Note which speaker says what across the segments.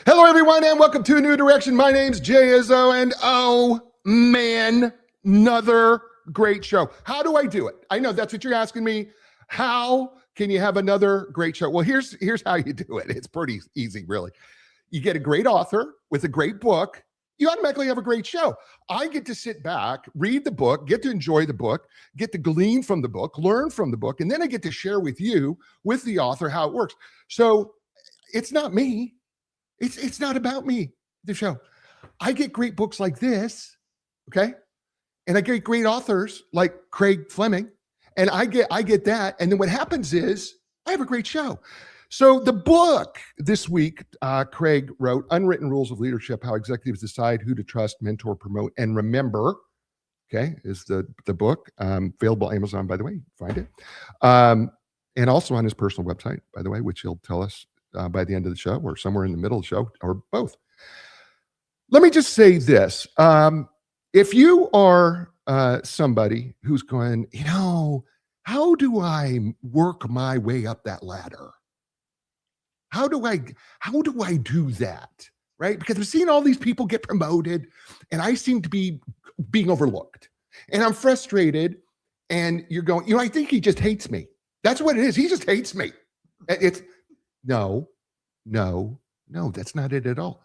Speaker 1: Hello, everyone, and welcome to A New Direction. My name's Jay Izzo, and oh, man, another great show. How do I do it? I know that's what you're asking me. How can you have another great show? Well, here's how you do it. It's pretty easy, really. You get a great author with a great book, you automatically have a great show. I get to sit back, read the book, get to enjoy the book, get to glean from the book, learn from the book, and then I get to share with you, with the author, how it works. So it's not me. It's not about me, the show. I get great books like this, okay? And I get great authors like Craig Fleming, and I get that. And then what happens is I have a great show. So the book this week, Craig wrote, Unwritten Rules of Leadership, How Executives Decide Who to Trust, Mentor, Promote, and Remember, okay, is the book. Available on Amazon, by the way, find it. And also on his personal website, by the way, which he'll tell us by the end of the show or somewhere in the middle of the show or both. Let me just say this. If you are somebody who's going, how do I work my way up that ladder? How do I do that? Right? Because I've seen all these people get promoted and I seem to be being overlooked and I'm frustrated and you're going, I think he just hates me. That's what it is. He just hates me. It's no, that's not it at all.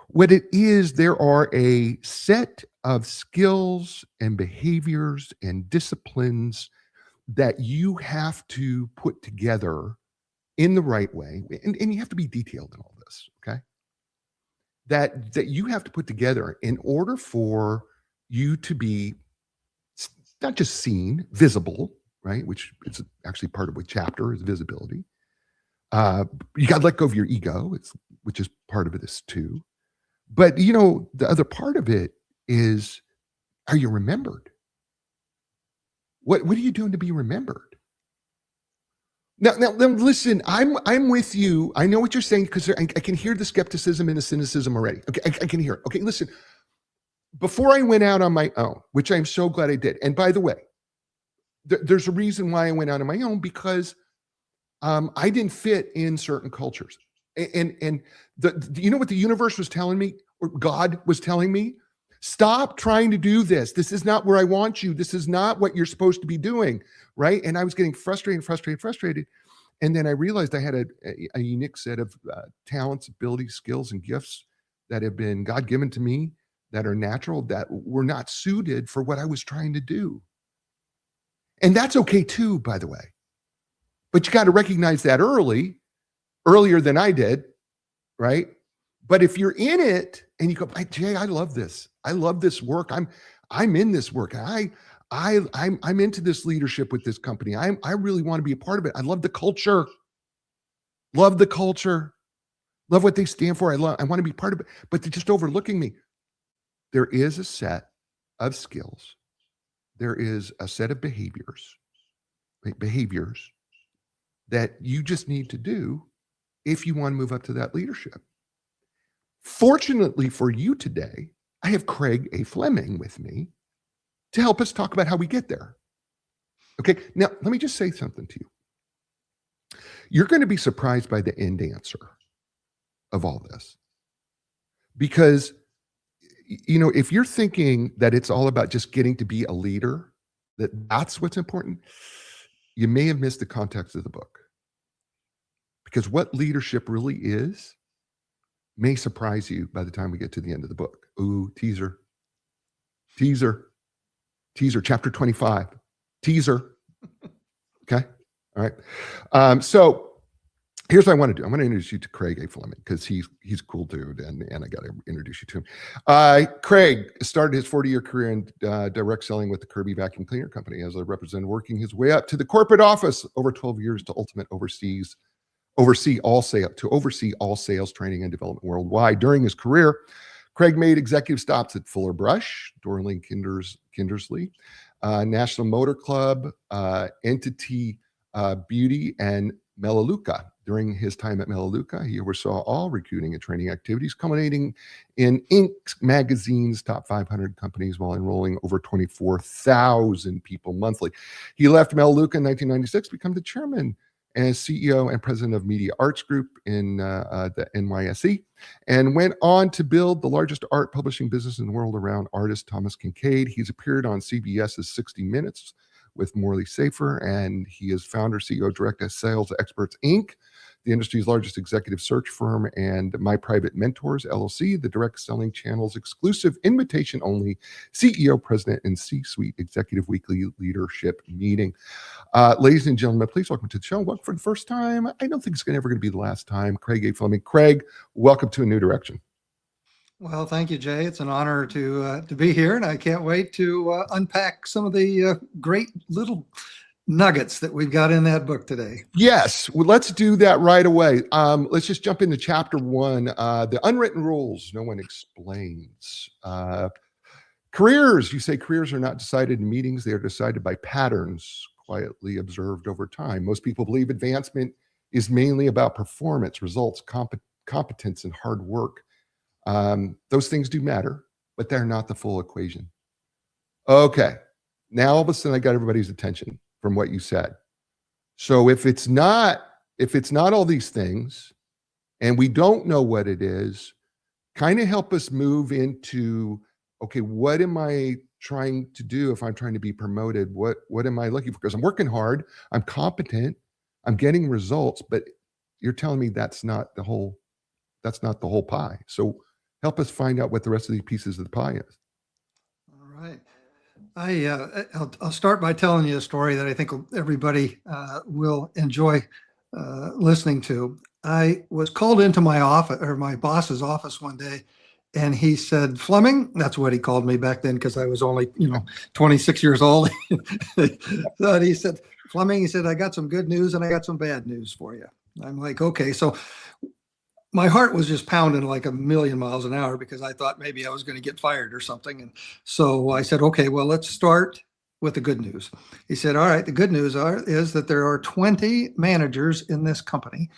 Speaker 1: What it is, there are a set of skills and behaviors and disciplines that you have to put together in the right way. And you have to be detailed in all this, okay? That you have to put together in order for you to be not just seen, visible, right? Which is actually part of what chapter is visibility. You got to let go of your ego, which is part of it is too. But the other part of it is, are you remembered? What are you doing to be remembered? Now listen, I'm with you. I know what you're saying because I can hear the skepticism and the cynicism already. Okay, I can hear it. Okay, listen. Before I went out on my own, which I'm so glad I did. And by the way, there's a reason why I went out on my own because I didn't fit in certain cultures. And you know what the universe was telling me, or God was telling me? Stop trying to do this. This is not where I want you. This is not what you're supposed to be doing, right? And I was getting frustrated. And then I realized I had a unique set of talents, abilities, skills, and gifts that have been God-given to me, that are natural, that were not suited for what I was trying to do. And that's okay too, by the way. But you got to recognize that earlier than I did, right? But if you're in it and you go, Jay, I love this. I love this work. I'm in this work. I'm into this leadership with this company. I really want to be a part of it. I love the culture. Love the culture. Love what they stand for. I want to be part of it. But they're just overlooking me. There is a set of skills. There is a set of behaviors that you just need to do if you want to move up to that leadership. Fortunately for you today, I have Craig A. Fleming with me to help us talk about how we get there. Okay, now let me just say something to you. You're going to be surprised by the end answer of all this. Because, if you're thinking that it's all about just getting to be a leader, that's what's important, you may have missed the context of the book. Because what leadership really is may surprise you by the time we get to the end of the book. Ooh, teaser, chapter 25, teaser. Okay, all right. So here's what I want to do. I'm going to introduce you to Craig A. Fleming because he's a cool dude, and I got to introduce you to him. Craig started his 40-year career in direct selling with the Kirby Vacuum Cleaner Company as a representative, working his way up to the corporate office over 12 years to ultimate oversee all sales training and development worldwide. During his career, Craig made executive stops at Fuller Brush, Dorling Kindersley, National Motor Club, Entity Beauty, and Melaleuca. During his time at Melaleuca, he oversaw all recruiting and training activities, culminating in Inc. magazine's top 500 companies while enrolling over 24,000 people monthly. He left Melaleuca in 1996 to become the chairman and CEO and president of Media Arts Group in the NYSE, and went on to build the largest art publishing business in the world around artist Thomas Kincaid. He's appeared on CBS's 60 Minutes with Morley Safer, and he is founder, CEO, director of Sales Experts, Inc., the industry's largest executive search firm, and My Private Mentors, LLC, the direct selling channel's exclusive invitation-only CEO, president, and C-suite executive weekly leadership meeting. Ladies and gentlemen, please welcome to the show. Welcome for the first time. I don't think it's ever going to be the last time. Craig A. Fleming. Craig, welcome to A New Direction.
Speaker 2: Well, thank you, Jay. It's an honor to be here, and I can't wait to unpack some of the great little nuggets that we've got in that book today.
Speaker 1: Yes, well, let's do that right away. Let's just jump into chapter 1, the unwritten rules no one explains. Careers, you say careers are not decided in meetings. They are decided by patterns quietly observed over time. Most people believe advancement is mainly about performance, results, competence, and hard work. Those things do matter, but they're not the full equation. Okay, now all of a sudden I got everybody's attention from what you said. So if it's not all these things, and we don't know what it is, kind of help us move into, okay, what am I trying to do if I'm trying to be promoted? What am I looking for? Because I'm working hard, I'm competent, I'm getting results, but you're telling me that's not the whole pie. So help us find out what the rest of these pieces of the pie is.
Speaker 2: All right. I'll start by telling you a story that I think everybody will enjoy listening to. I was called into my office, or my boss's office, one day, and he said, "Fleming," that's what he called me back then because I was only 26 years old. But he said, "Fleming," he said, "I got some good news and I got some bad news for you." I'm like, "Okay." So my heart was just pounding like a million miles an hour because I thought maybe I was going to get fired or something. And so I said, "Okay, well, let's start with the good news." He said, "All right, the good news is that there are 20 managers in this company,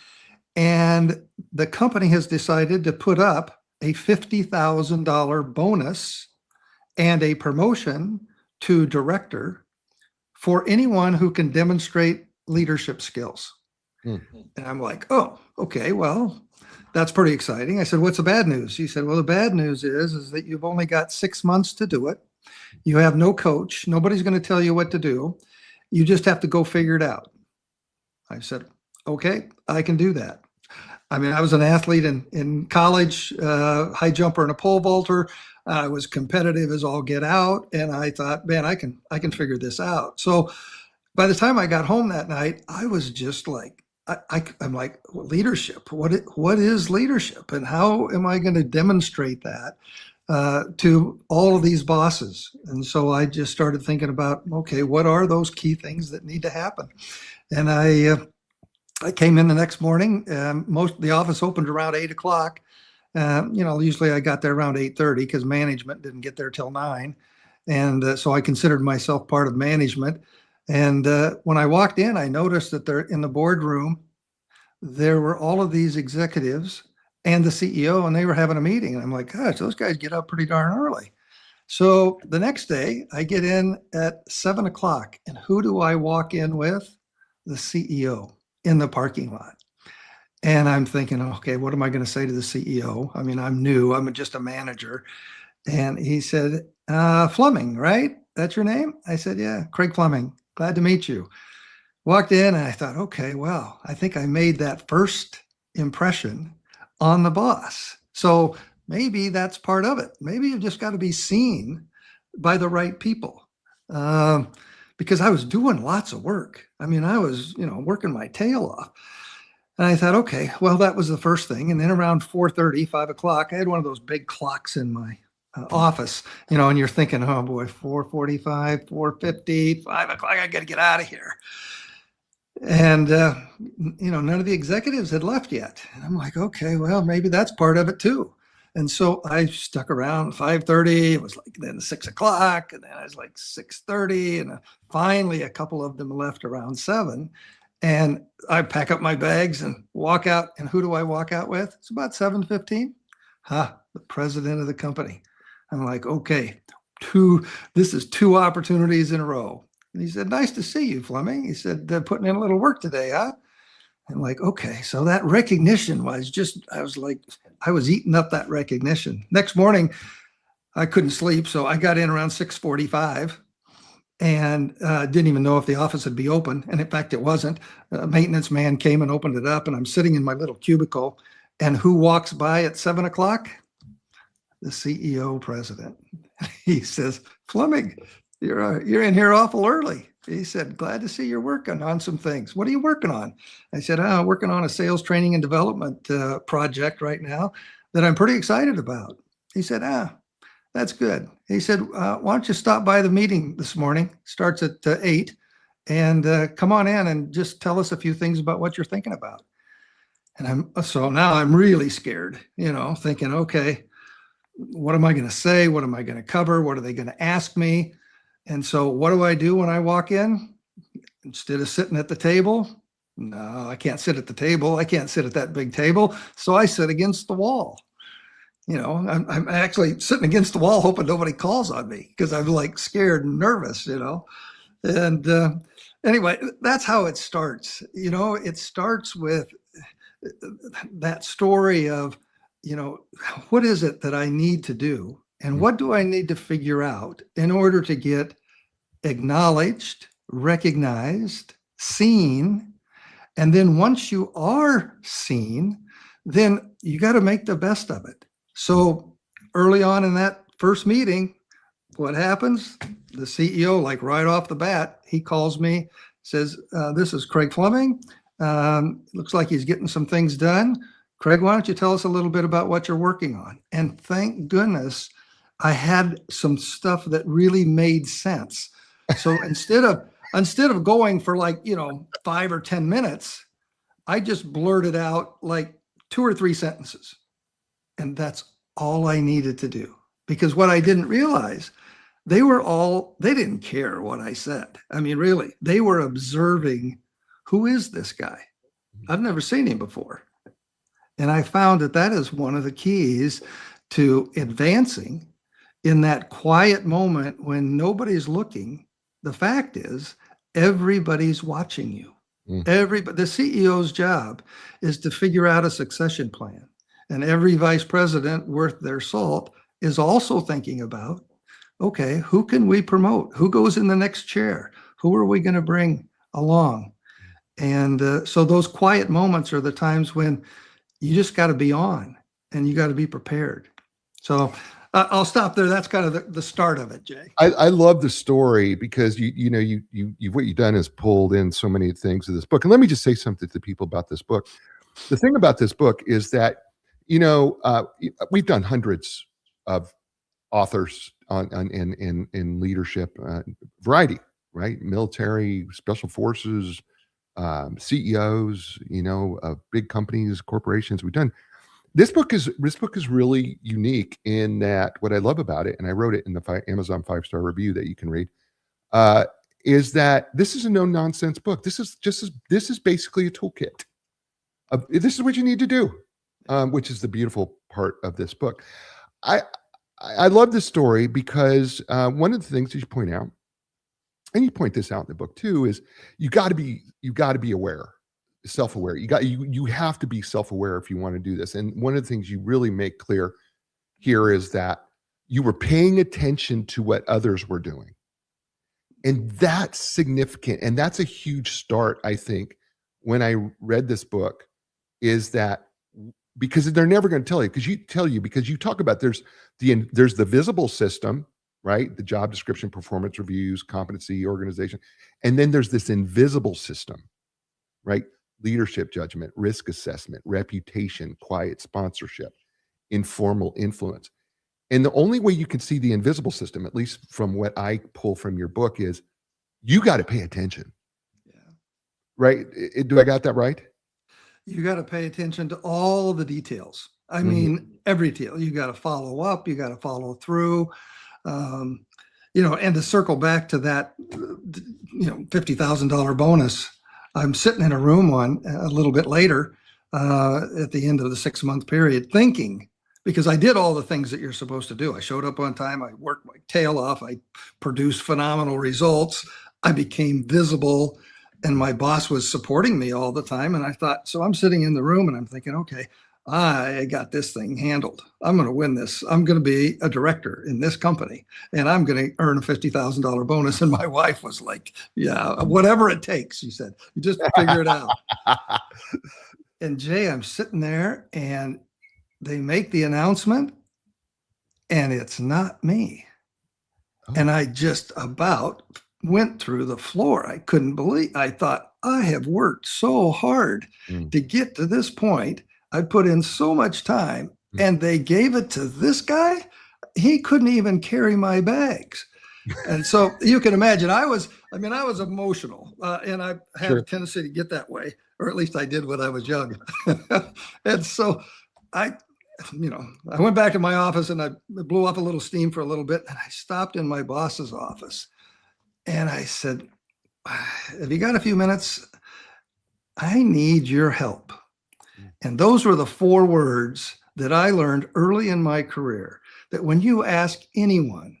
Speaker 2: and the company has decided to put up a $50,000 bonus and a promotion to director for anyone who can demonstrate leadership skills." Mm-hmm. And I'm like, "Oh, okay, well, that's pretty exciting." I said, "What's the bad news?" He said, "Well, the bad news is that you've only got 6 months to do it. You have no coach. Nobody's going to tell you what to do. You just have to go figure it out." I said, "Okay, I can do that." I mean, I was an athlete in college, high jumper and a pole vaulter. I was competitive as all get out. And I thought, man, I can figure this out. So by the time I got home that night, I was just like, I'm like, leadership, what is leadership? And how am I going to demonstrate that to all of these bosses? And so I just started thinking about, okay, what are those key things that need to happen? And I came in the next morning. The office opened around 8 o'clock. Usually I got there around 8:30 because management didn't get there till 9. And so I considered myself part of management. And when I walked in, I noticed that they're in the boardroom. There were all of these executives and the CEO, and they were having a meeting. And I'm like, gosh, those guys get up pretty darn early. So the next day, I get in at 7 o'clock. And who do I walk in with? The CEO in the parking lot. And I'm thinking, okay, what am I going to say to the CEO? I mean, I'm new. I'm just a manager. And he said, "Fleming, right? That's your name?" I said, "Yeah, Craig Fleming. Glad to meet you." Walked in and I thought, okay, well, I think I made that first impression on the boss. So maybe that's part of it. Maybe you've just got to be seen by the right people. Because I was doing lots of work. I mean, I was, working my tail off. And I thought, okay, well, that was the first thing. And then around 4:30, 5 o'clock, I had one of those big clocks in my office, and you're thinking, oh boy, 4:45, 4:50, 5 o'clock, I got to get out of here. And, none of the executives had left yet. And I'm like, okay, well, maybe that's part of it too. And so I stuck around 5:30. It was like then 6 o'clock, and then I was like 6:30. And finally, a couple of them left around 7. And I pack up my bags and walk out. And who do I walk out with? It's about 7:15. The president of the company. I'm like, okay, this is 2 opportunities in a row. And he said, "Nice to see you, Fleming." He said, "Putting in a little work today, huh?" And like, okay, so that recognition was just, I was eating up that recognition. Next morning, I couldn't sleep. So I got in around 6:45 and didn't even know if the office would be open. And in fact, it wasn't. A maintenance man came and opened it up, and I'm sitting in my little cubicle. And who walks by at 7 o'clock? The CEO president. He says, Fleming, you're in here awful early. He said, glad to see you're working on some things. What are you working on? I said, I'm working on a sales training and development project right now that I'm pretty excited about. He said, that's good. He said, why don't you stop by the meeting this morning? Starts at 8, and come on in and just tell us a few things about what you're thinking about. And so now I'm really scared, thinking, okay, what am I going to say? What am I going to cover? What are they going to ask me? And so what do I do when I walk in? Instead of sitting at the table, no, I can't sit at the table. I can't sit at that big table. So I sit against the wall. I'm actually sitting against the wall, hoping nobody calls on me because I'm like scared and nervous, And anyway, that's how it starts. It starts with that story of, what is it that I need to do? And what do I need to figure out in order to get acknowledged, recognized, seen? And then once you are seen, then you got to make the best of it. So early on in that first meeting, what happens? The CEO, like right off the bat, he calls me, says, this is Craig Fleming. Looks like he's getting some things done. Craig, why don't you tell us a little bit about what you're working on? And thank goodness I had some stuff that really made sense. So instead of going for 5 or 10 minutes, I just blurted out like 2 or 3 sentences. And that's all I needed to do. Because what I didn't realize, they didn't care what I said. I mean, really, they were observing, who is this guy? I've never seen him before. And I found that is one of the keys to advancing in that quiet moment when nobody's looking. The fact is, everybody's watching you. The CEO's job is to figure out a succession plan. And every vice president worth their salt is also thinking about, okay, who can we promote? Who goes in the next chair? Who are we going to bring along? And so those quiet moments are the times when you just got to be on and you got to be prepared. So I'll stop there. That's kind of the start of it, Jay.
Speaker 1: I love the story because what you've done is pulled in so many things of this book. And let me just say something to people about this book. The thing about this book is that, we've done hundreds of authors in leadership, variety, right? Military, special forces, CEOs, of big companies, corporations. We've done. This book is really unique in that what I love about it, and I wrote it in the Amazon 5-star review that you can read, is that this is a no nonsense book. This is basically a toolkit. This is what you need to do, which is the beautiful part of this book. I love this story because one of the things that you point out, and you point this out in the book too, is you got to be aware, self-aware. You have to be self-aware if you want to do this. And one of the things you really make clear here is that you were paying attention to what others were doing. And that's significant. And that's a huge start, I think, when I read this book, is that because they're never going to tell you, because you talk about there's the visible system, right? The job description, performance reviews, competency, organization. And then there's this invisible system, right? Leadership judgment, risk assessment, reputation, quiet sponsorship, informal influence. And the only way you can see the invisible system, at least from what I pull from your book, is you got to pay attention.
Speaker 2: Yeah.
Speaker 1: Right? Do I got that right?
Speaker 2: You got to pay attention to all the details. I mean, every detail. You got to follow up. You got to follow through. And to circle back to that, $50,000 bonus. I'm sitting in a room a little bit later at the end of the 6-month period thinking, because I did all the things that you're supposed to do. I showed up on time. I worked my tail off. I produced phenomenal results. I became visible. And my boss was supporting me all the time. And I thought, so I'm sitting in the room and I'm thinking, okay, I got this thing handled. I'm going to win this. I'm going to be a director in this company and I'm going to earn a $50,000 bonus. And my wife was like, yeah, whatever it takes. She said, you just figure it out. And Jay, I'm sitting there and they make the announcement and it's not me. Oh. And I just about went through the floor. I couldn't believe. I thought, I have worked so hard to get to this point. I put in so much time and they gave it to this guy. He couldn't even carry my bags. And so you can imagine I was emotional and I have a tendency to get that way, or at least I did when I was young. And so I went back to my office and I blew off a little steam for a little bit. And I stopped in my boss's office and I said, have you got a few minutes? I need your help. And those were the 4 words that I learned early in my career, that when you ask anyone,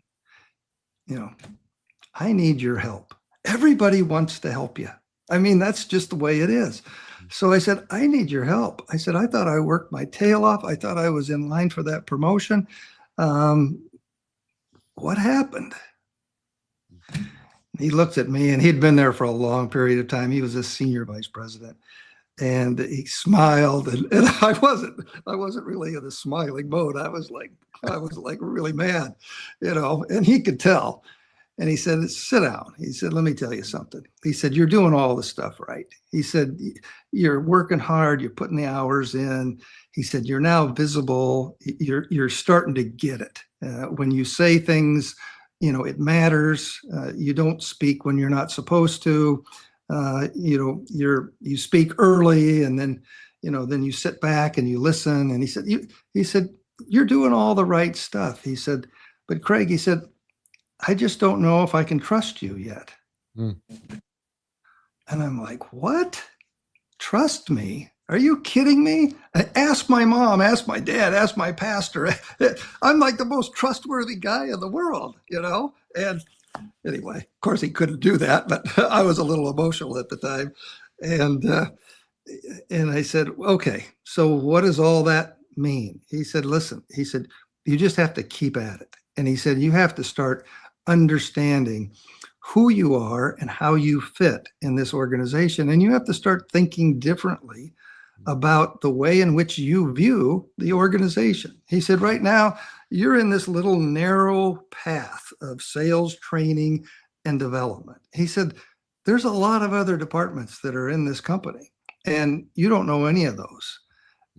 Speaker 2: I need your help. Everybody wants to help you. I mean, that's just the way it is. So I said, I need your help. I said, I thought I worked my tail off. I thought I was in line for that promotion. What happened? He looked at me and he'd been there for a long period of time. He was a senior vice president. And he smiled, and I wasn't really in the smiling mode. I was like really mad, and he could tell. And he said, sit down. He said, let me tell you something. He said, you're doing all the stuff right. He said, you're working hard. You're putting the hours in. He said, you're now visible. You're starting to get it. When you say things, it matters. You don't speak when you're not supposed to. You speak early and then you sit back and you listen. And he said, you're doing all the right stuff. He said, but Craig, he said, I just don't know if I can trust you yet. And I'm like, what? Trust me? Are you kidding me? Ask my mom, ask my dad, ask my pastor. I'm like the most trustworthy guy in the world, and anyway, of course he couldn't do that, but I was a little emotional at the time. And I said, okay, so what does all that mean? He said, listen, he said, you just have to keep at it. And he said, you have to start understanding who you are and how you fit in this organization. And you have to start thinking differently about the way in which you view the organization. He said, right now, you're in this little narrow path of sales training and development. He said, there's a lot of other departments that are in this company, and you don't know any of those.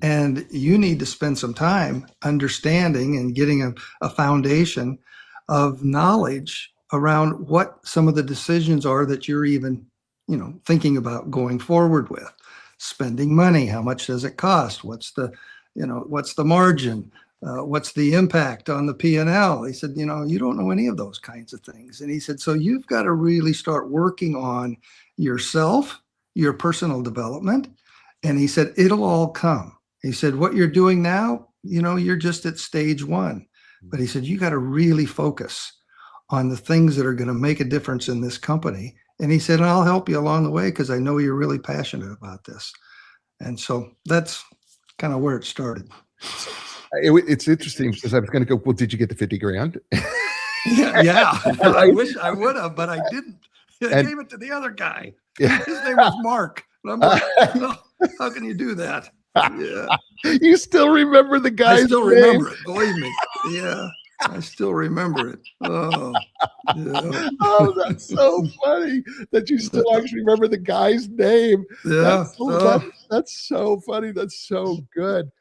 Speaker 2: And you need to spend some time understanding and getting a foundation of knowledge around what some of the decisions are that you're even, thinking about going forward with. Spending money, how much does it cost? What's the margin? What's the impact on the P&L? He said, you don't know any of those kinds of things. And he said, so you've got to really start working on yourself, your personal development. And he said, it'll all come. He said, what you're doing now, you're just at stage 1. But he said, you got to really focus on the things that are going to make a difference in this company. And he said, I'll help you along the way because I know you're really passionate about this. And so that's kind of where it started.
Speaker 1: It's interesting because I was going to go, well, did you get the 50 grand?
Speaker 2: Yeah. I wish I would have, but I didn't. I gave it to the other guy. Yeah. His name was Mark. And I'm like, how can you do that? Yeah.
Speaker 1: You still remember the guy's
Speaker 2: I still
Speaker 1: name?
Speaker 2: Remember it. Believe me. Yeah. I still remember it. Oh, yeah.
Speaker 1: Oh, that's so funny that you still actually remember the guy's name.
Speaker 2: Yeah.
Speaker 1: That's so funny. That's so good.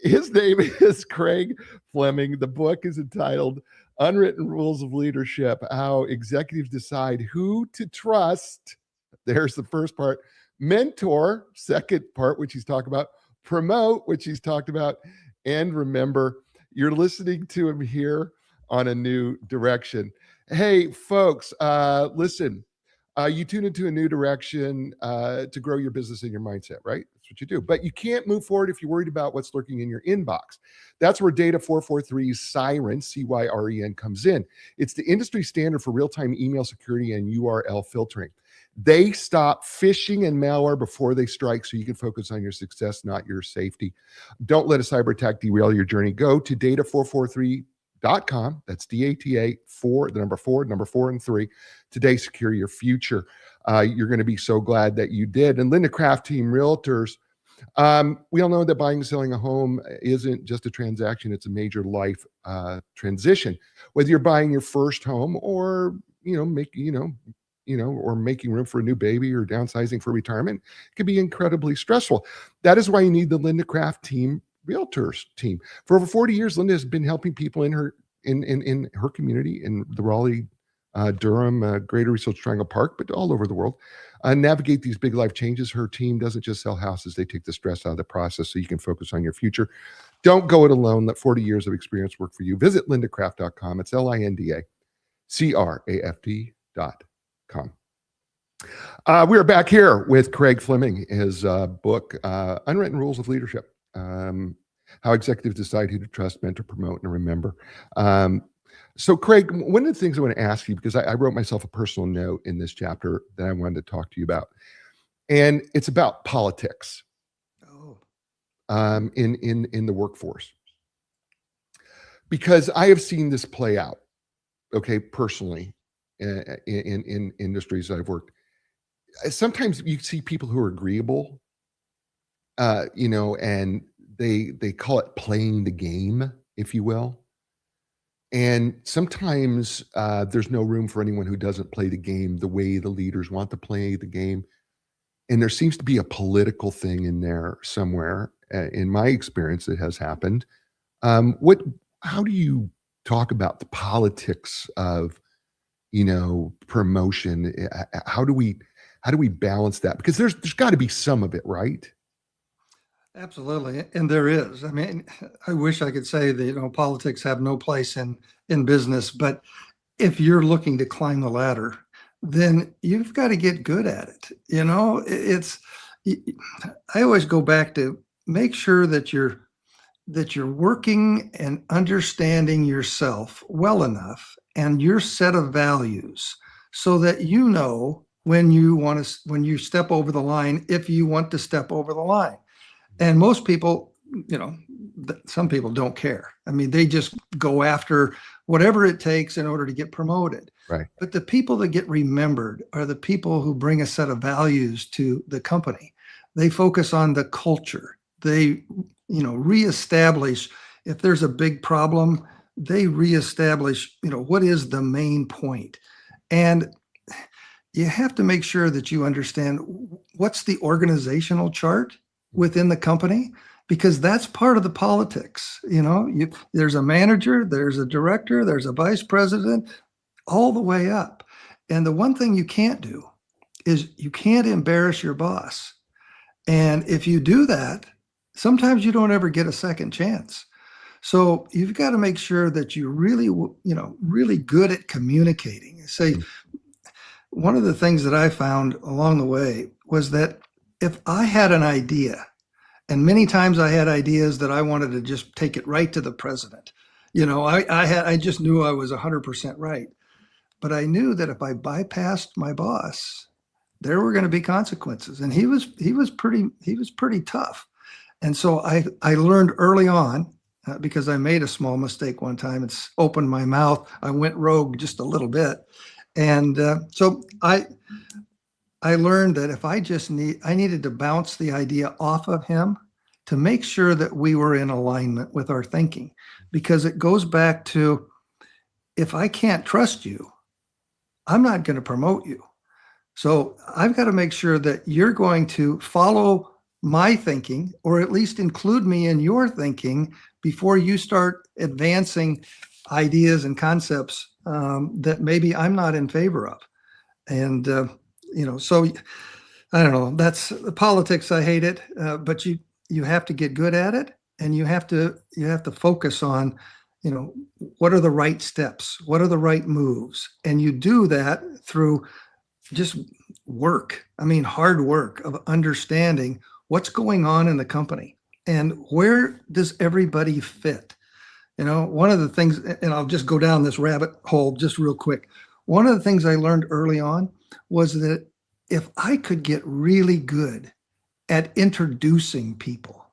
Speaker 1: His name is Craig Fleming. The book is entitled Unwritten Rules of Leadership, How Executives Decide Who to Trust. There's the first part. Mentor, second part, which he's talked about. Promote, which he's talked about. And remember, you're listening to him here on A New Direction. Hey, folks, listen, you tune into A New Direction to grow your business and your mindset, right? That's what you do. But you can't move forward if you're worried about what's lurking in your inbox. That's where Data 443's Siren, CYREN, comes in. It's the industry standard for real-time email security and URL filtering. They stop phishing and malware before they strike so you can focus on your success, not your safety. Don't let a cyber attack derail your journey. Go to data443.com. That's DATA 4, the number 4, number 4 and 3. Today, secure your future. You're going to be so glad that you did. And Linda Craft Team Realtors, we all know that buying and selling a home isn't just a transaction, it's a major life transition. Whether you're buying your first home or, or making room for a new baby or downsizing for retirement, it can be incredibly stressful. That is why you need the Linda Craft Team Realtors team. For over 40 years, Linda has been helping people in her community in the Raleigh, Durham, Greater Research Triangle Park, but all over the world, navigate these big life changes. Her team doesn't just sell houses, they take the stress out of the process so you can focus on your future. Don't go it alone. Let 40 years of experience work for you. Visit lindacraft.com. It's LINDACRAFT.com. We are back here with Craig Fleming, his book, Unwritten Rules of Leadership, How Executives Decide Who to Trust, Mentor, Promote, and Remember. So Craig, one of the things I want to ask you, because I wrote myself a personal note in this chapter that I wanted to talk to you about, and it's about politics in the workforce. Because I have seen this play out, personally, in industries I've worked. Sometimes you see people who are agreeable, and they call it playing the game, if you will. And sometimes there's no room for anyone who doesn't play the game the way the leaders want to play the game. And there seems to be a political thing in there somewhere. In my experience, it has happened. How do you talk about the politics of, promotion? How do we balance that? Because there's got to be some of it, right?
Speaker 2: Absolutely. And there is. I mean, I wish I could say that, politics have no place in business, but if you're looking to climb the ladder, then you've got to get good at it. I always go back to make sure that you're working and understanding yourself well enough and your set of values so that when you step over the line, if you want to step over the line. And most people, some people don't care. I mean, they just go after whatever it takes in order to get promoted.
Speaker 1: Right.
Speaker 2: But the people that get remembered are the people who bring a set of values to the company. They focus on the culture. They, reestablish, if there's a big problem, they reestablish, what is the main point. And you have to make sure that you understand what's the organizational chart within the company, because that's part of the politics. There's a manager, there's a director, there's a vice president, all the way up. And the one thing you can't do is you can't embarrass your boss. And if you do that, sometimes you don't ever get a second chance. So you've got to make sure that you're really, really good at communicating. Say, one of the things that I found along the way was that if I had an idea, and many times I had ideas that I wanted to just take it right to the president. I just knew I was 100% right. But I knew that if I bypassed my boss, there were going to be consequences. And he was pretty tough. And so I learned early on, because I made a small mistake one time. It's opened my mouth. I went rogue just a little bit. And so I learned that if I needed to bounce the idea off of him to make sure that we were in alignment with our thinking, because it goes back to, if I can't trust you, I'm not going to promote you. So I've got to make sure that you're going to follow my thinking, or at least include me in your thinking before you start advancing ideas and concepts that maybe I'm not in favor of. And, so I don't know, that's the politics. I hate it. But you have to get good at it, and you have to focus on, what are the right steps? What are the right moves? And you do that through just work. I mean, hard work of understanding what's going on in the company and where does everybody fit. One of the things, and I'll just go down this rabbit hole just real quick. One of the things I learned early on was that if I could get really good at introducing people,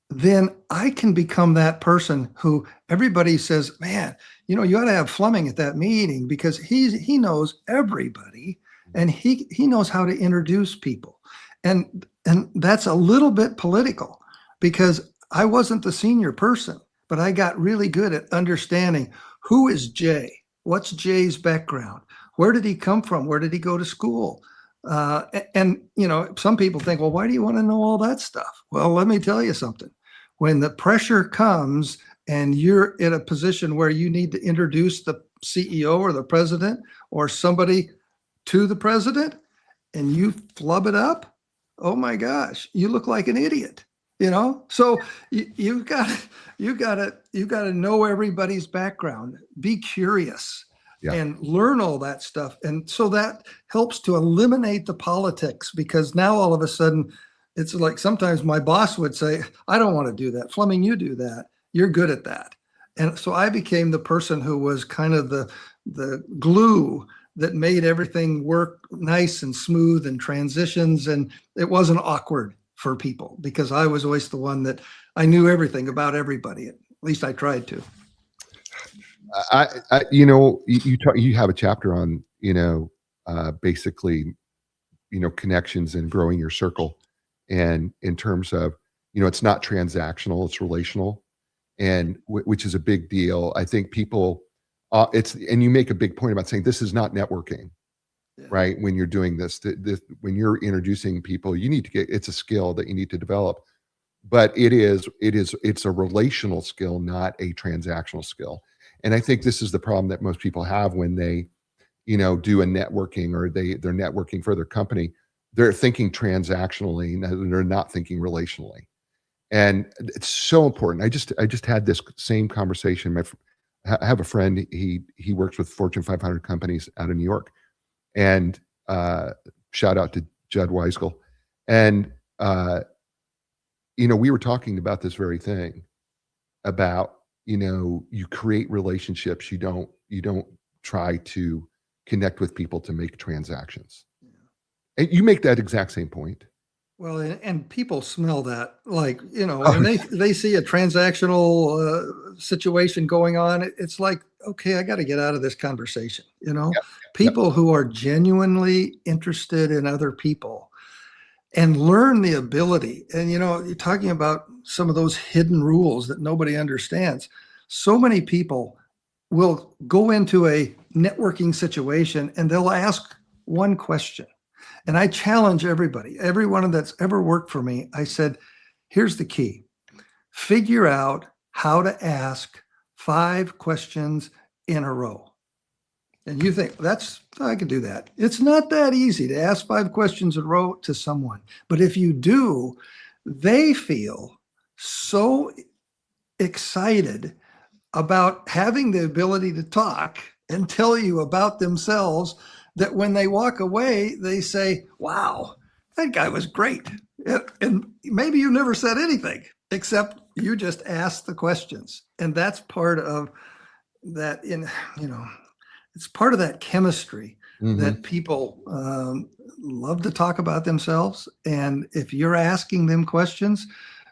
Speaker 2: then I can become that person who everybody says, man, you ought to have Fleming at that meeting because he knows everybody and he knows how to introduce people. And that's a little bit political because I wasn't the senior person, but I got really good at understanding who is Jay, what's Jay's background, where did he come from, where did he go to school? And some people think, well, why do you want to know all that stuff? Well, let me tell you something. When the pressure comes and you're in a position where you need to introduce the CEO or the president or somebody to the president and you flub it up, oh my gosh, you look like an idiot, So you've got to know everybody's background, be curious. Yeah. And learn all that stuff. And so that helps to eliminate the politics because now all of a sudden it's like sometimes my boss would say, I don't want to do that. Fleming, you do that. You're good at that. And so I became the person who was kind of the glue that made everything work nice and smooth and transitions. And it wasn't awkward for people because I was always the one that I knew everything about everybody. At least I tried to.
Speaker 1: You have a chapter on, basically, connections and growing your circle. And in terms of, it's not transactional, it's relational, and which is a big deal. I think people, and you make a big point about saying this is not networking, right? When you're doing this, when you're introducing people, it's a skill that you need to develop, but it's a relational skill, not a transactional skill. And I think this is the problem that most people have when they, do a networking or they're networking for their company. They're thinking transactionally, and they're not thinking relationally. And it's so important. I just had this same conversation. I have a friend. He works with Fortune 500 companies out of New York, and shout out to Judd Weisgel. And we were talking about this very thing about. You create relationships. You don't try to connect with people to make transactions. Yeah. And you make that exact same point.
Speaker 2: Well, and people smell that, like, when they see a transactional situation going on, it's like, okay, I got to get out of this conversation. People who are genuinely interested in other people and learn the ability. And, you're talking about some of those hidden rules that nobody understands. So many people will go into a networking situation and they'll ask one question. And I challenge everybody, everyone that's ever worked for me. I said, here's the key. Figure out how to ask 5 questions in a row. And you think I could do that. It's not that easy to ask 5 questions in a row to someone. But if you do, they feel so excited about having the ability to talk and tell you about themselves that when they walk away, they say, wow, that guy was great. And maybe you never said anything except you just asked the questions. And that's part of that it's part of that chemistry that people love to talk about themselves. And if you're asking them questions,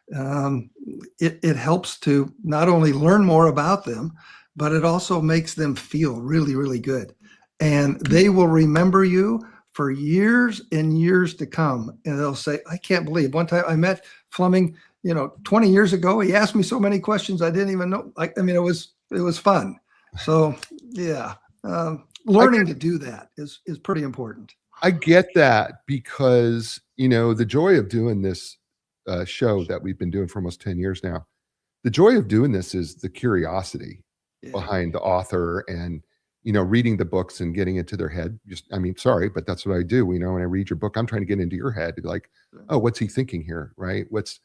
Speaker 2: it helps to not only learn more about them, but it also makes them feel really, really good. And they will remember you for years and years to come. And they'll say, I can't believe one time I met Fleming, 20 years ago, he asked me so many questions I didn't even know. It was fun. So yeah. Learning to do that is pretty important.
Speaker 1: I get that because, the joy of doing this show that we've been doing for almost 10 years now, the joy of doing this is the curiosity behind the author and, reading the books and getting into their head. Sorry, but that's what I do. When I read your book, I'm trying to get into your head. Like, oh, what's he thinking here? Right. What's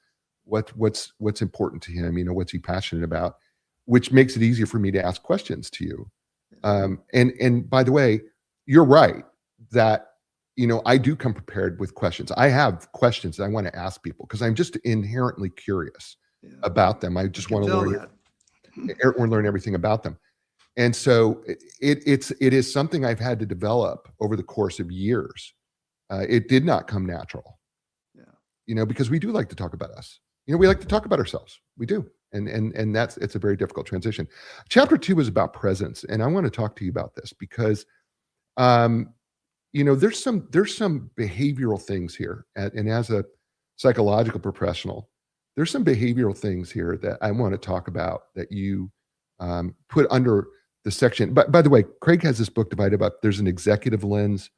Speaker 1: important to him? What's he passionate about? Which makes it easier for me to ask questions to you. And by the way, you're right that, I do come prepared with questions. I have questions that I want to ask people because I'm just inherently curious about them. I just want to learn everything about them. And so it is something I've had to develop over the course of years. It did not come natural, because we do like to talk about us. We like to talk about ourselves. We do. And it's a very difficult transition. Chapter 2 is about presence. And I want to talk to you about this because, there's some behavioral things here. And as a psychological professional, there's some behavioral things here that I want to talk about that you put under the section. But by the way, Craig has this book divided up. There's an executive lens,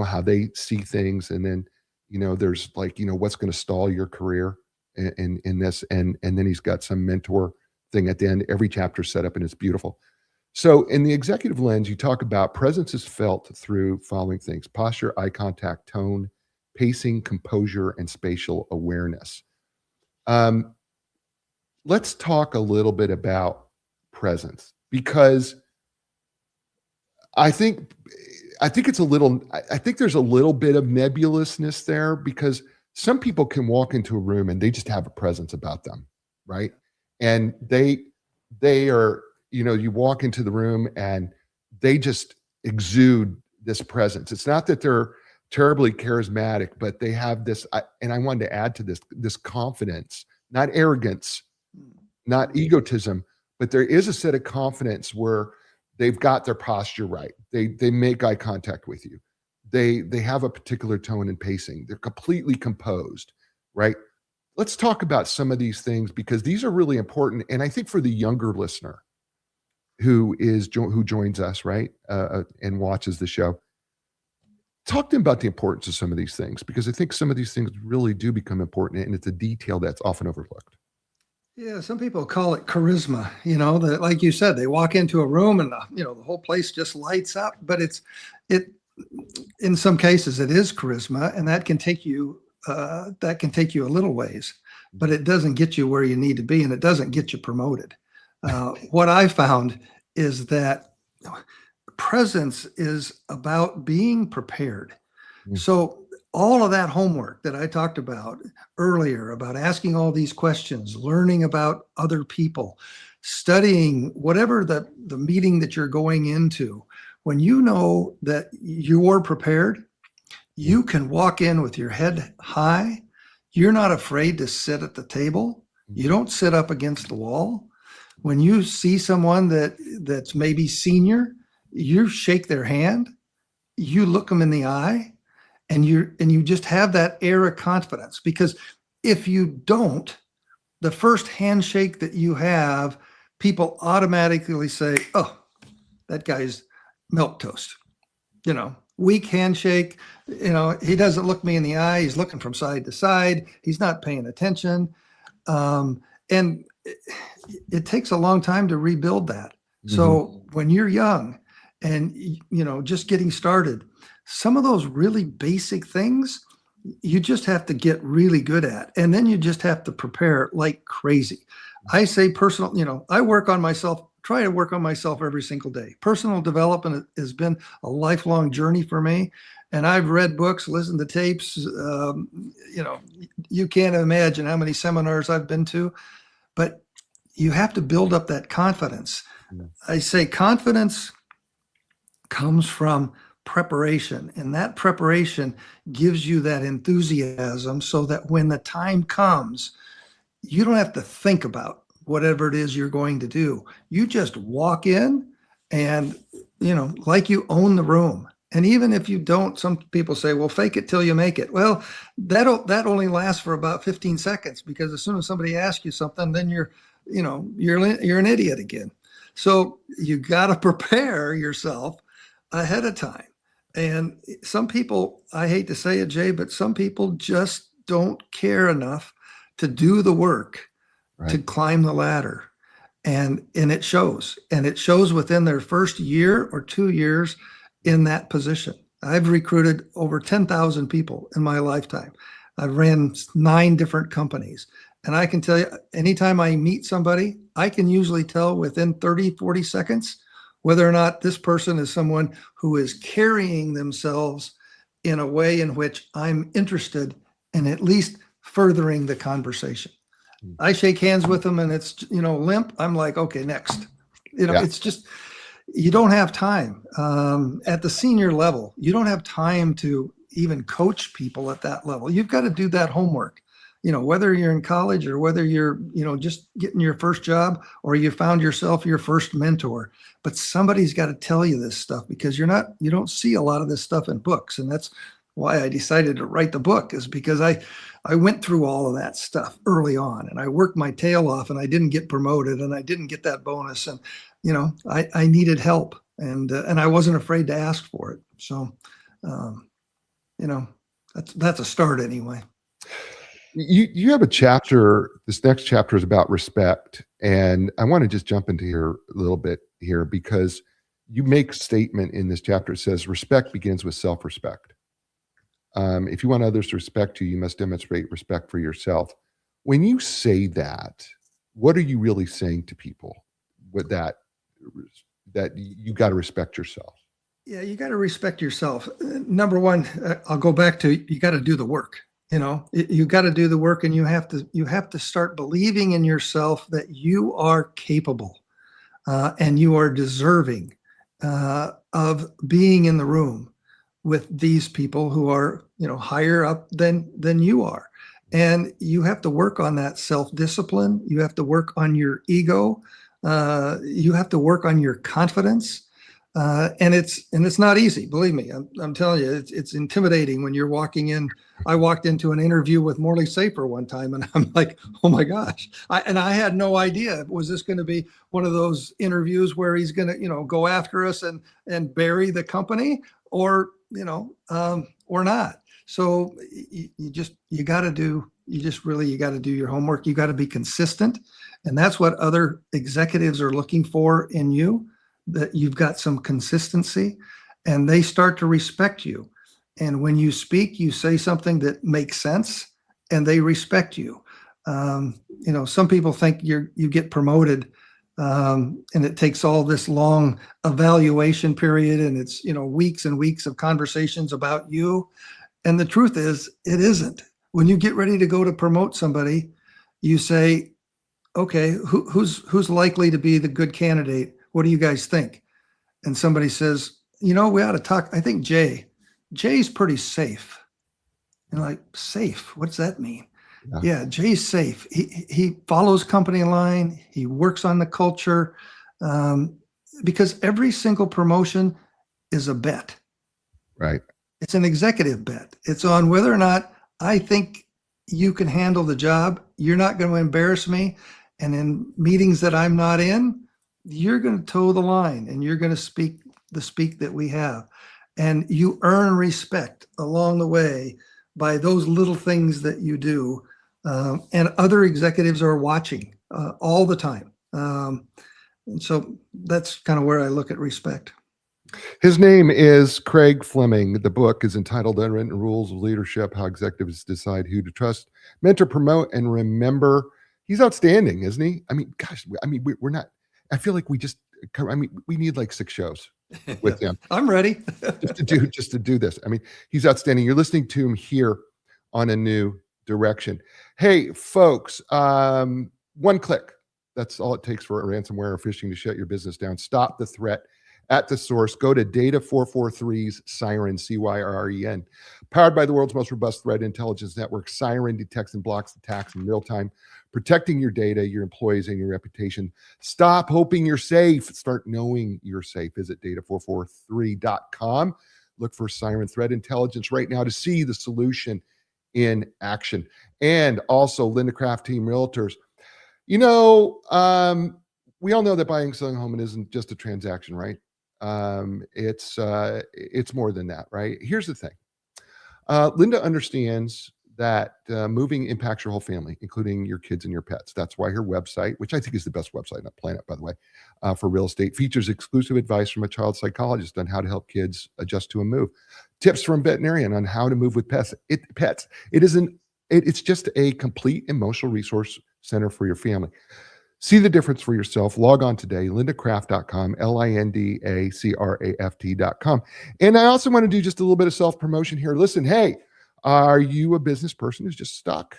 Speaker 1: how they see things. And then, there's what's going to stall your career in this. And then he's got some mentor thing at the end. Every chapter set up and it's beautiful. So in the executive lens, you talk about presence is felt through following things: posture, eye contact, tone, pacing, composure, and spatial awareness. Let's talk a little bit about presence, because I think there's a little bit of nebulousness there, because some people can walk into a room and they just have a presence about them, right? And they are, you walk into the room and they just exude this presence. It's not that they're terribly charismatic, but they have this, and I wanted to add to this confidence, not arrogance, not egotism, but there is a set of confidence where they've got their posture right. They make eye contact with you. They have a particular tone and pacing. They're completely composed, right? Let's talk about some of these things, because these are really important. And I think for the younger listener who joins us, right, and watches the show, talk to them about the importance of some of these things, because I think some of these things really do become important, and it's a detail that's often overlooked.
Speaker 2: Yeah, some people call it charisma, that, like you said, they walk into a room and the whole place just lights up. But in some cases it is charisma, and that can take you a little ways, but it doesn't get you where you need to be, and it doesn't get you promoted. What I found is that presence is about being prepared. So all of that homework that I talked about earlier, about asking all these questions, learning about other people, studying whatever the meeting that you're going into, when you know that you're prepared, you can walk in with your head high. You're not afraid to sit at the table. You don't sit up against the wall. When you see someone that's maybe senior, you shake their hand, you look them in the eye, and you just have that air of confidence. Because if you don't, the first handshake that you have, people automatically say, "Oh, that guy's milquetoast." Weak handshake. He doesn't look me in the eye. He's looking from side to side. He's not paying attention. And it takes a long time to rebuild that. So when you're young and, just getting started, some of those really basic things, you just have to get really good at. And then you just have to prepare like crazy. I say personal, I work on myself, try to work on myself every single day. Personal development has been a lifelong journey for me. And I've read books, listened to tapes. You can't imagine how many seminars I've been to, but you have to build up that confidence. I say confidence comes from preparation, and that preparation gives you that enthusiasm so that when the time comes, you don't have to think about whatever it is you're going to do. You just walk in and, like you own the room. And even if you don't, some people say, well, fake it till you make it. Well, that only lasts for about 15 seconds, because as soon as somebody asks you something, then you're an idiot again. So you got to prepare yourself ahead of time. And some people, I hate to say it, Jay, but some people just don't care enough to do the work, right, to climb the ladder. And it shows. And it shows within their first year or 2 years in that position. I've recruited over 10,000 people in my lifetime. I've ran 9 different companies. And I can tell you, anytime I meet somebody, I can usually tell within 30, 40 seconds whether or not this person is someone who is carrying themselves in a way in which I'm interested in at least furthering the conversation. I shake hands with them and it's, limp. I'm like, okay, next. It's just, you don't have time at the senior level. You don't have time to even coach people at that level. You've got to do that homework. Whether you're in college or whether you're, just getting your first job or you found yourself your first mentor, but somebody's got to tell you this stuff because you don't see a lot of this stuff in books. And that's why I decided to write the book, is because I went through all of that stuff early on and I worked my tail off and I didn't get promoted and I didn't get that bonus. And, I needed help and I wasn't afraid to ask for it. So, that's a start anyway.
Speaker 1: You have a chapter. This next chapter is about respect, and I want to just jump into here a little bit here because you make a statement in this chapter. It says respect begins with self-respect. If you want others to respect you, you must demonstrate respect for yourself. When you say that, what are you really saying to people with that you got to respect yourself?
Speaker 2: Yeah, you got to respect yourself. Number one, I'll go back to, you got to do the work. You got to do the work, and you have to start believing in yourself that you are capable and you are deserving of being in the room with these people who are, higher up than you are. And you have to work on that self-discipline. You have to work on your ego. You have to work on your confidence. And it's not easy. Believe me, I'm telling you, it's intimidating when you're walking in. I walked into an interview with Morley Safer one time and I'm like, oh my gosh. I had no idea. Was this going to be one of those interviews where he's going to, go after us and bury the company or not. So you got to do your homework. You got to be consistent. And that's what other executives are looking for in you, that you've got some consistency and they start to respect you. And when you speak, you say something that makes sense and they respect you. Some people think you get promoted and it takes all this long evaluation period and it's, weeks and weeks of conversations about you. And the truth is, it isn't. When you get ready to go to promote somebody, you say, okay, who's likely to be the good candidate? What do you guys think? And somebody says, we ought to talk. I think Jay's pretty safe. And like, safe? What's that mean? Yeah, Jay's safe. He follows company line. He works on the culture because every single promotion is a bet.
Speaker 1: Right.
Speaker 2: It's an executive bet. It's on whether or not I think you can handle the job. You're not going to embarrass me. And in meetings that I'm not in, you're going to toe the line and you're going to speak the speak that we have. And you earn respect along the way by those little things that you do. And other executives are watching all the time. And so that's kind of where I look at respect.
Speaker 1: His name is Craig Fleming. The book is entitled Unwritten Rules of Leadership, How Executives Decide Who to Trust, Mentor, Promote, and Remember. He's outstanding, isn't he? I mean, gosh, we're not, I feel like we need like 6 shows with him.
Speaker 2: I'm ready.
Speaker 1: just to do this. I mean, he's outstanding. You're listening to him here on A New Direction. Hey, folks, 1 click. That's all it takes for a ransomware or phishing to shut your business down. Stop the threat at the source. Go to Data 443's Siren, CYREN. Powered by the world's most robust threat intelligence network, Siren detects and blocks attacks in real time, protecting your data, your employees, and your reputation. Stop hoping you're safe. Start knowing you're safe. Visit data443.com. Look for Siren Threat Intelligence right now to see the solution in action. And also Linda Craft Team Realtors. We all know that buying and selling a home isn't just a transaction, right? It's more than that, right? Here's the thing. Linda understands that moving impacts your whole family, including your kids and your pets. That's why her website, which I think is the best website on the planet, by the way, for real estate, features exclusive advice from a child psychologist on how to help kids adjust to a move, tips from a veterinarian on how to move with pets. It's just a complete emotional resource center for your family. See the difference for yourself. Log on today, lindacraft.com, LINDACRAFT.com. And I also want to do just a little bit of self-promotion here. Listen, hey, are you a business person who's just stuck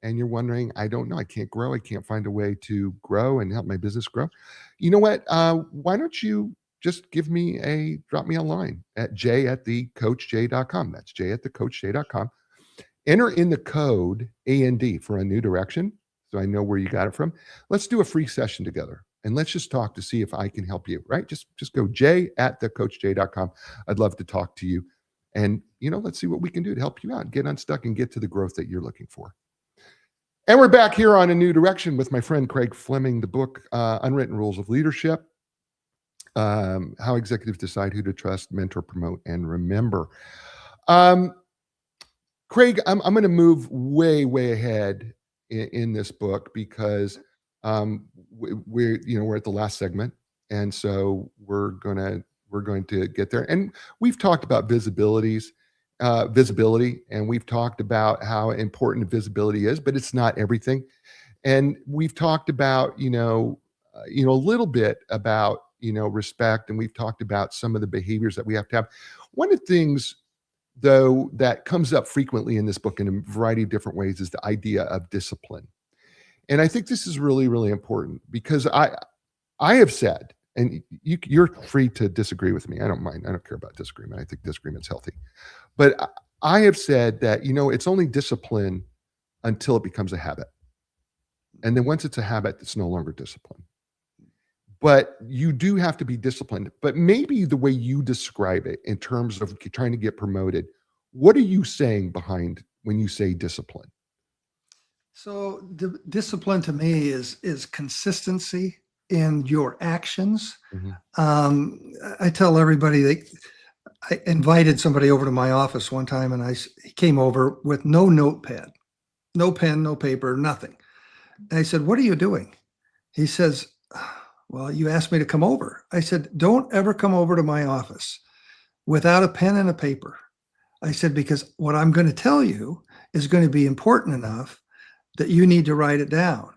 Speaker 1: and you're wondering, I don't know, I can't grow. I can't find a way to grow and help my business grow. You know what? Why don't you just drop me a line at j@thecoachj.com. That's j@thecoachj.com. Enter in the code AND for A New Direction, so I know where you got it from. Let's do a free session together, and let's just talk to see if I can help you, right? Just go j@thecoachj.com. I'd love to talk to you, and let's see what we can do to help you out, get unstuck, and get to the growth that you're looking for. And we're back here on A New Direction with my friend Craig Fleming, the book Unwritten Rules of Leadership, How Executives Decide Who to Trust, Mentor, Promote, and Remember. Craig, I'm going to move way ahead in this book because we're at the last segment, and so we're going to get there. And we've talked about visibility, and we've talked about how important visibility is, but it's not everything. And we've talked about a little bit about respect, and we've talked about some of the behaviors that we have to have. One of the things, though, that comes up frequently in this book in a variety of different ways is the idea of discipline. And I think this is really important because I have said, and you're free to disagree with me. I don't mind. I don't care about disagreement. I think disagreement's healthy. But I have said that, it's only discipline until it becomes a habit. And then once it's a habit, it's no longer discipline. But you do have to be disciplined. But maybe the way you describe it in terms of trying to get promoted, what are you saying behind when you say discipline?
Speaker 2: So discipline to me is consistency in your actions. I tell everybody I invited somebody over to my office one time, and he came over with no notepad, no pen, no paper, nothing. And I said, "What are you doing?" He says, "Well, you asked me to come over." I said, "Don't ever come over to my office without a pen and a paper." I said, "Because what I'm going to tell you is going to be important enough that you need to write it down."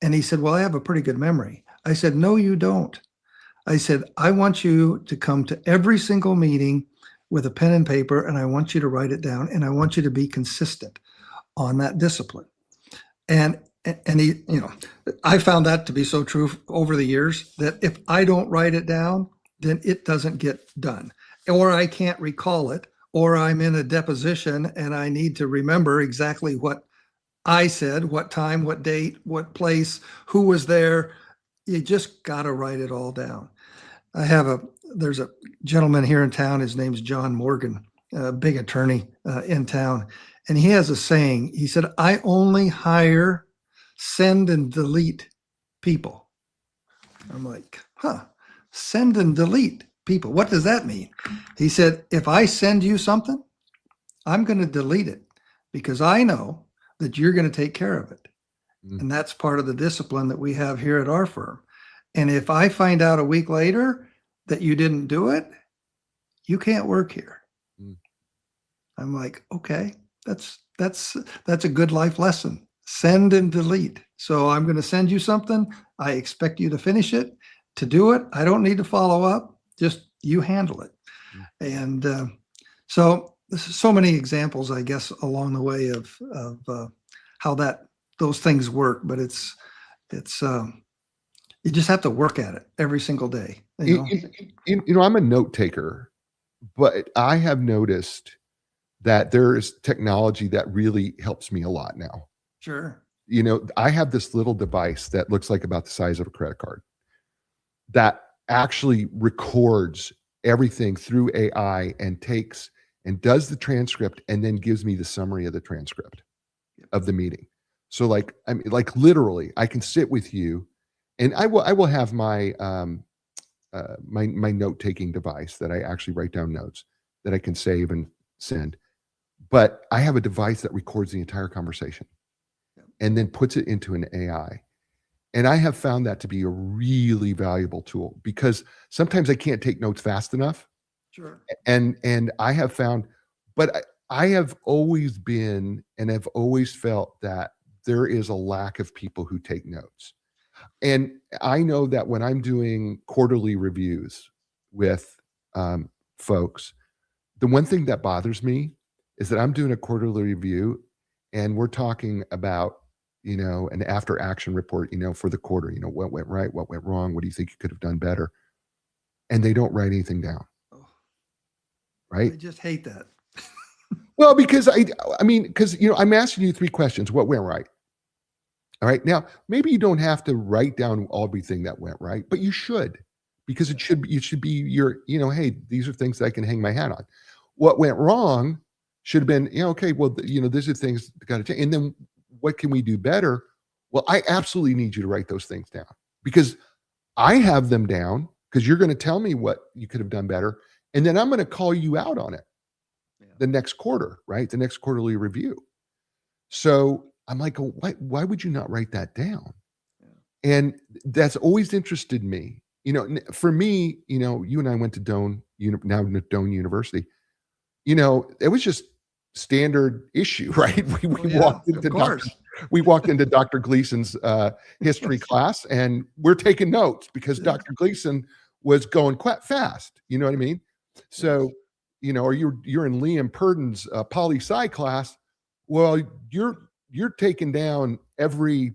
Speaker 2: And he said, "Well, I have a pretty good memory." I said, "No, you don't." I said, "I want you to come to every single meeting with a pen and paper, and I want you to write it down, and I want you to be consistent on that discipline." And he, I found that to be so true over the years that if I don't write it down, then it doesn't get done, or I can't recall it, or I'm in a deposition and I need to remember exactly what I said, what time, what date, what place, who was there. You just got to write it all down. There's a gentleman here in town. His name's John Morgan, a big attorney in town. And he has a saying. He said, "I only hire send and delete people." I'm like, send and delete people. What does that mean? He said, "If I send you something, I'm going to delete it because I know that you're going to take care of it." And that's part of the discipline that we have here at our firm. And if I find out a week later that you didn't do it, you can't work here. I'm like, okay, that's a good life lesson. Send and delete. So I'm going to send you something. I expect you to finish it. To do it, I don't need to follow up. Just you handle it. And so many examples, I guess, along the way of how those things work. But it's you just have to work at it every single day.
Speaker 1: I'm a note taker, but I have noticed that there is technology that really helps me a lot now.
Speaker 2: Sure.
Speaker 1: I have this little device that looks like about the size of a credit card that actually records everything through AI and takes and does the transcript and then gives me the summary of the transcript of the meeting. So literally I can sit with you and I will have my my note-taking device that I actually write down notes that I can save and send. But I have a device that records the entire conversation and then puts it into an AI. And I have found that to be a really valuable tool because sometimes I can't take notes fast enough.
Speaker 2: Sure.
Speaker 1: And I have found, but I have always been and have always felt that there is a lack of people who take notes. And I know that when I'm doing quarterly reviews with folks, the one thing that bothers me is that I'm doing a quarterly review and we're talking about, an after action report, for the quarter, what went right, what went wrong, what do you think you could have done better? and they don't write anything down,
Speaker 2: Oh,
Speaker 1: right?
Speaker 2: I just hate that.
Speaker 1: Well, because because I'm asking you 3 questions. What went right? All right. Now, maybe you don't have to write down everything that went right, but you should, because it should be your, hey, these are things that I can hang my hat on. What went wrong should have been, okay, well, these are things that got to change. And then what can we do better? Well, I absolutely need you to write those things down, because I have them down, because you're going to tell me what you could have done better. And then I'm going to call you out on it
Speaker 2: Yeah.
Speaker 1: the next quarter, right? The next quarterly review. So I'm like, oh, why would you not write that down?
Speaker 2: Yeah.
Speaker 1: And that's always interested me. For me, you and I went to now Doane University. It was just standard issue, right? We
Speaker 2: Oh, yeah,
Speaker 1: walked
Speaker 2: of
Speaker 1: into
Speaker 2: course.
Speaker 1: we walked into Dr. Gleason's history class, and we're taking notes because
Speaker 2: Yeah.
Speaker 1: Dr. Gleason was going quite fast. You know what I mean? So, or you're in Liam Purden's poli sci class. Well, you're taking down every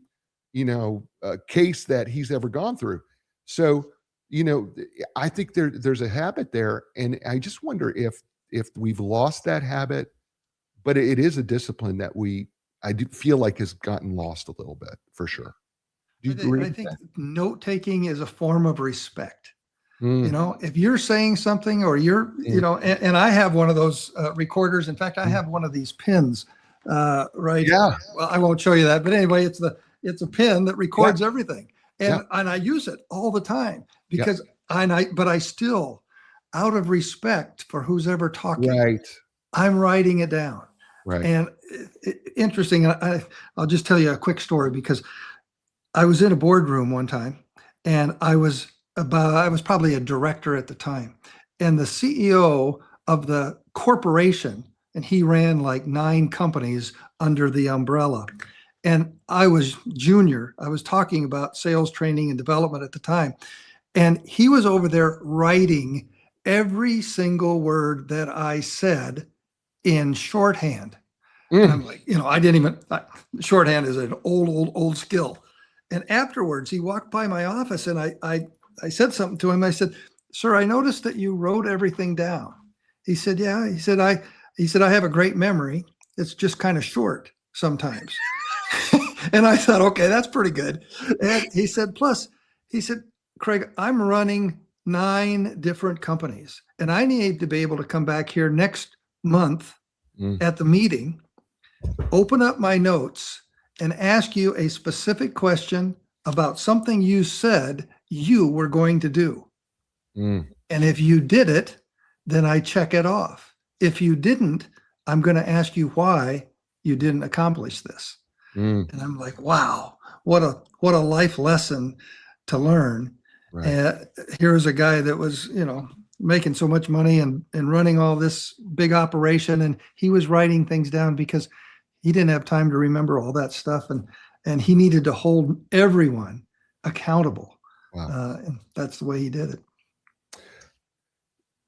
Speaker 1: case that he's ever gone through. So, I think there's a habit there, and I just wonder if we've lost that habit, but it is a discipline that I do feel like has gotten lost a little bit, for sure. Do you agree
Speaker 2: I
Speaker 1: with
Speaker 2: think
Speaker 1: that?
Speaker 2: note taking is a form of respect.
Speaker 1: Mm,
Speaker 2: If you're saying something, or you're,
Speaker 1: mm,
Speaker 2: and I have one of those recorders. In fact, I
Speaker 1: mm.
Speaker 2: have one of these pins, right?
Speaker 1: Yeah,
Speaker 2: Well, I won't show you that, but anyway, it's a pin that
Speaker 1: yeah,
Speaker 2: records everything,
Speaker 1: yeah,
Speaker 2: and I use it all the time,
Speaker 1: yeah.
Speaker 2: because but I still, out of respect for who's ever talking,
Speaker 1: Right,
Speaker 2: I'm writing it down.
Speaker 1: right.
Speaker 2: And interesting, I'll just tell you a quick story, because I was in a boardroom one time, and I was probably a director at the time, and the CEO of the corporation, and he ran like 9 companies under the umbrella. And I was junior. I was talking about sales training and development at the time. And he was over there writing every single word that I said in shorthand. And I'm
Speaker 1: Mm,
Speaker 2: like, I didn't even, shorthand is an old skill. And afterwards, he walked by my office, and I said something to him. I said, "Sir, I noticed that you wrote everything down." He said, "Yeah." He said, "I have a great memory. It's just kind of short sometimes." And I thought, okay, that's pretty good. And he said, "Craig, I'm running 9 different companies, and I need to be able to come back here next month
Speaker 1: mm,
Speaker 2: at the meeting, open up my notes, and ask you a specific question about something you said you were going to do.
Speaker 1: mm,
Speaker 2: And if you did it, then I check it off. If you didn't, I'm going to ask you why you didn't accomplish this."
Speaker 1: mm.
Speaker 2: And I'm like, wow, what a life lesson to learn.
Speaker 1: Right.
Speaker 2: Here's a guy that was, making so much money, and running all this big operation, and he was writing things down because he didn't have time to remember all that stuff, and he needed to hold everyone accountable.
Speaker 1: Wow.
Speaker 2: And that's the way he did it.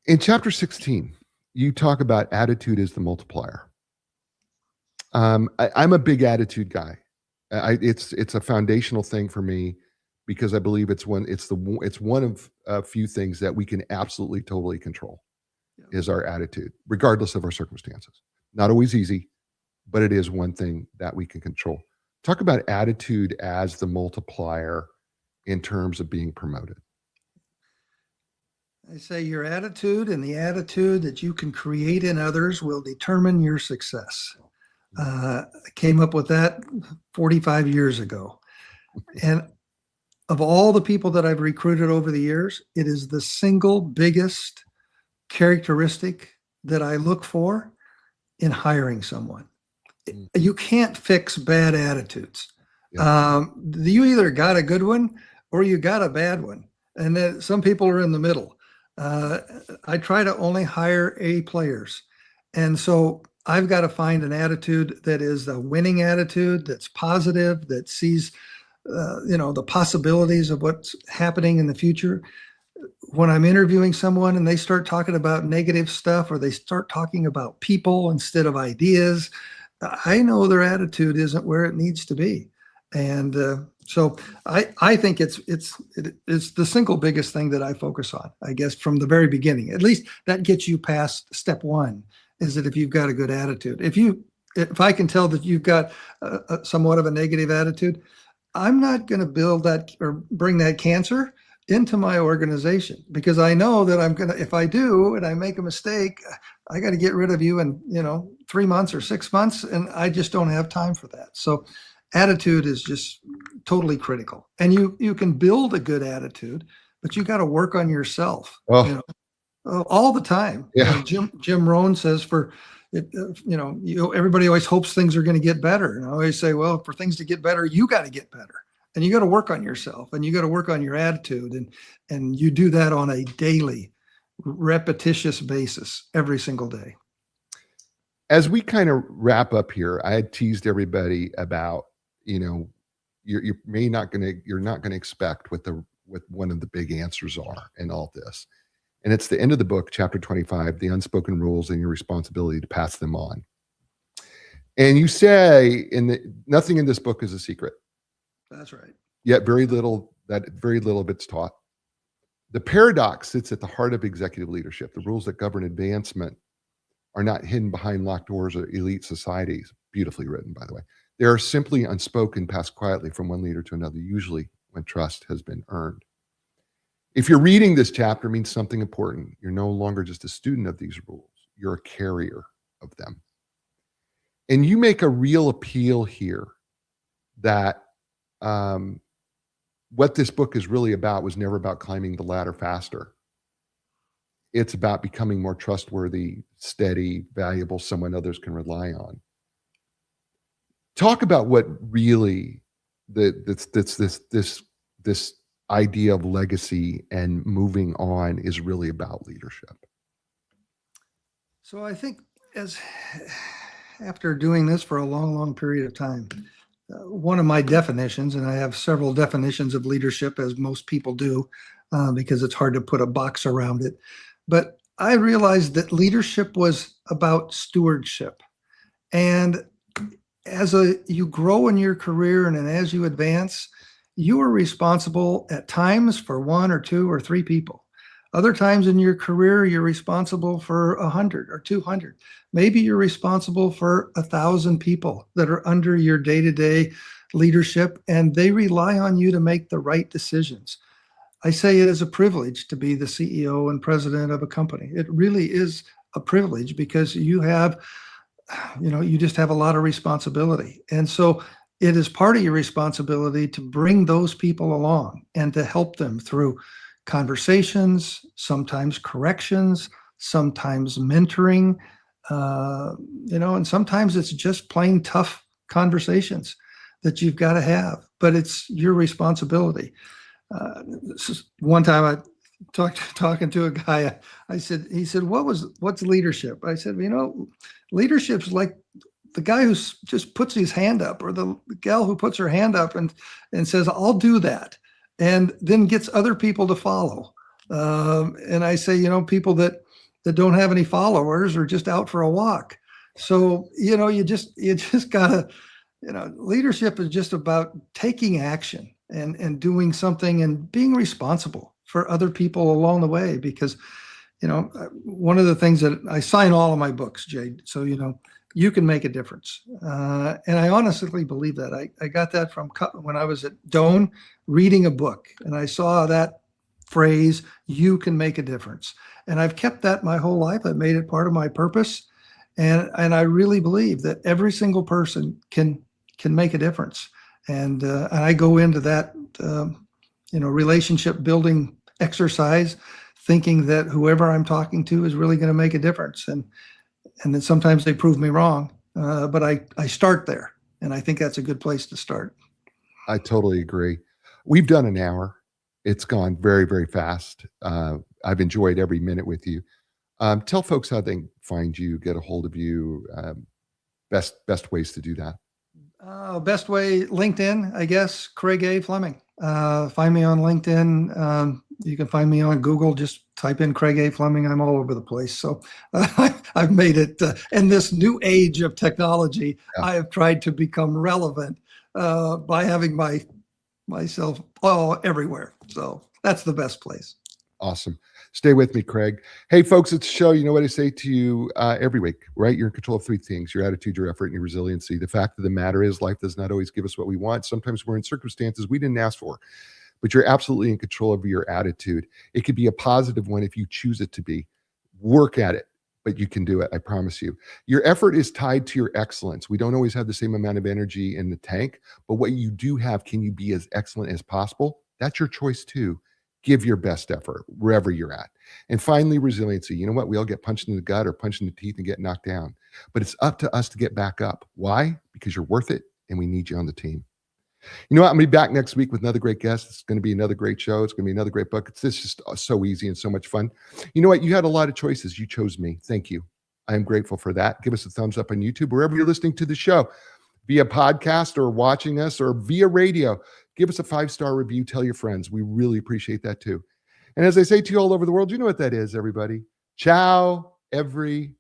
Speaker 1: In chapter 16, you talk about attitude as the multiplier. I'm a big attitude guy. It's a foundational thing for me, because I believe it's one of a few things that we can absolutely totally control,
Speaker 2: Yeah.
Speaker 1: is our attitude, regardless of our circumstances. Not always easy, but it is one thing that we can control. Talk about attitude as the multiplier in terms of being promoted.
Speaker 2: I say your attitude and the attitude that you can create in others will determine your success. I came up with that 45 years ago. And of all the people that I've recruited over the years, it is the single biggest characteristic that I look for in hiring someone.
Speaker 1: Mm.
Speaker 2: You can't fix bad attitudes.
Speaker 1: Yeah.
Speaker 2: You either got a good one or you got a bad one. And then some people are in the middle. I try to only hire A players. And so I've got to find an attitude that is a winning attitude, that's positive, that sees, the possibilities of what's happening in the future. When I'm interviewing someone and they start talking about negative stuff, or they start talking about people instead of ideas, I know their attitude isn't where it needs to be. And so I think it's the single biggest thing that I focus on, I guess, from the very beginning. At least that gets you past step one, is that if you've got a good attitude. If I can tell that you've got somewhat of a negative attitude, I'm not going to build that or bring that cancer into my organization, because I know that if I do and I make a mistake, I got to get rid of you in 3 months or 6 months, and I just don't have time for that. So attitude is just totally critical. And you can build a good attitude, but you got to work on yourself, all the time.
Speaker 1: Yeah.
Speaker 2: Jim Rohn says everybody always hopes things are going to get better. And I always say, well, for things to get better, you got to get better, and you got to work on yourself, and you got to work on your attitude. And you do that on a daily, repetitious basis every single day.
Speaker 1: As we kind of wrap up here, I had teased everybody about, you're not going to expect what one of the big answers are in all this. And it's the end of the book, chapter 25, the unspoken rules and your responsibility to pass them on. And you say nothing in this book is a secret.
Speaker 2: That's right.
Speaker 1: Yet very little of it's taught. The paradox sits at the heart of executive leadership. The rules that govern advancement are not hidden behind locked doors or elite societies. Beautifully written, by the way. They are simply unspoken, passed quietly from one leader to another, usually when trust has been earned. If you're reading this chapter, it means something important. You're no longer just a student of these rules. You're a carrier of them. And you make a real appeal here that what this book is really about was never about climbing the ladder faster. It's about becoming more trustworthy, steady, valuable, someone others can rely on. Talk about what really this idea of legacy and moving on is really about leadership.
Speaker 2: So I think after doing this for a long, long period of time, one of my definitions, and I have several definitions of leadership, as most people do, because it's hard to put a box around it. But I realized that leadership was about stewardship. And as you grow in your career and as you advance, you are responsible at times for 1 or 2 or 3 people. Other times in your career, you're responsible for 100 or 200. Maybe you're responsible for 1,000 people that are under your day-to-day leadership, and they rely on you to make the right decisions. I say it is a privilege to be the CEO and president of a company. It really is a privilege, because you just have a lot of responsibility. And so it is part of your responsibility to bring those people along and to help them through conversations, sometimes corrections, sometimes mentoring, and sometimes it's just plain tough conversations that you've got to have, but it's your responsibility. One time I talking to a guy, he said, what's leadership? I said, leadership's like the guy who just puts his hand up, or the gal who puts her hand up and says, I'll do that, and then gets other people to follow. And I say, people that don't have any followers are just out for a walk. So, you just gotta, leadership is just about taking action and doing something and being responsible for other people along the way. Because, one of the things that I sign all of my books, Jay, so, you can make a difference. And I honestly believe that. I got that from when I was at Doane reading a book, and I saw that phrase, you can make a difference. And I've kept that my whole life. I've made it part of my purpose. And I really believe that every single person can make a difference. And I go into that, relationship building exercise, thinking that whoever I'm talking to is really going to make a difference. And then sometimes they prove me wrong, but I start there. And I think that's a good place to start.
Speaker 1: I totally agree. We've done an hour. It's gone very, very fast. I've enjoyed every minute with you. Tell folks how they find you, get a hold of you, best ways to do that.
Speaker 2: Best way, LinkedIn, I guess, Craig A. Fleming. Find me on LinkedIn. You can find me on Google. Just type in Craig A. Fleming. I'm all over the place. So I've made it. In this new age of technology, yeah. I have tried to become relevant by having myself everywhere. So that's the best place.
Speaker 1: Awesome. Stay with me, Craig. Hey, folks, it's a show. You know what I say to you every week, right? You're in control of three things: your attitude, your effort, and your resiliency. The fact of the matter is life does not always give us what we want. Sometimes we're in circumstances we didn't ask for, but you're absolutely in control of your attitude. It could be a positive one if you choose it to be. Work at it, but you can do it. I promise you. Your effort is tied to your excellence. We don't always have the same amount of energy in the tank, but what you do have, can you be as excellent as possible? That's your choice too. Give your best effort wherever you're at. And finally, resiliency. You know what? We all get punched in the gut or punched in the teeth and get knocked down, but it's up to us to get back up. Why? Because you're worth it and we need you on the team. You know what? I'm going to be back next week with another great guest. It's going to be another great show. It's going to be another great book. It's just so easy and so much fun. You know what? You had a lot of choices. You chose me. Thank you. I am grateful for that. Give us a thumbs up on YouTube, wherever you're listening to the show, via podcast or watching us or via radio. Give us a 5-star review. Tell your friends. We really appreciate that too. And as I say to you all over the world, you know what that is, everybody. Ciao, everybody.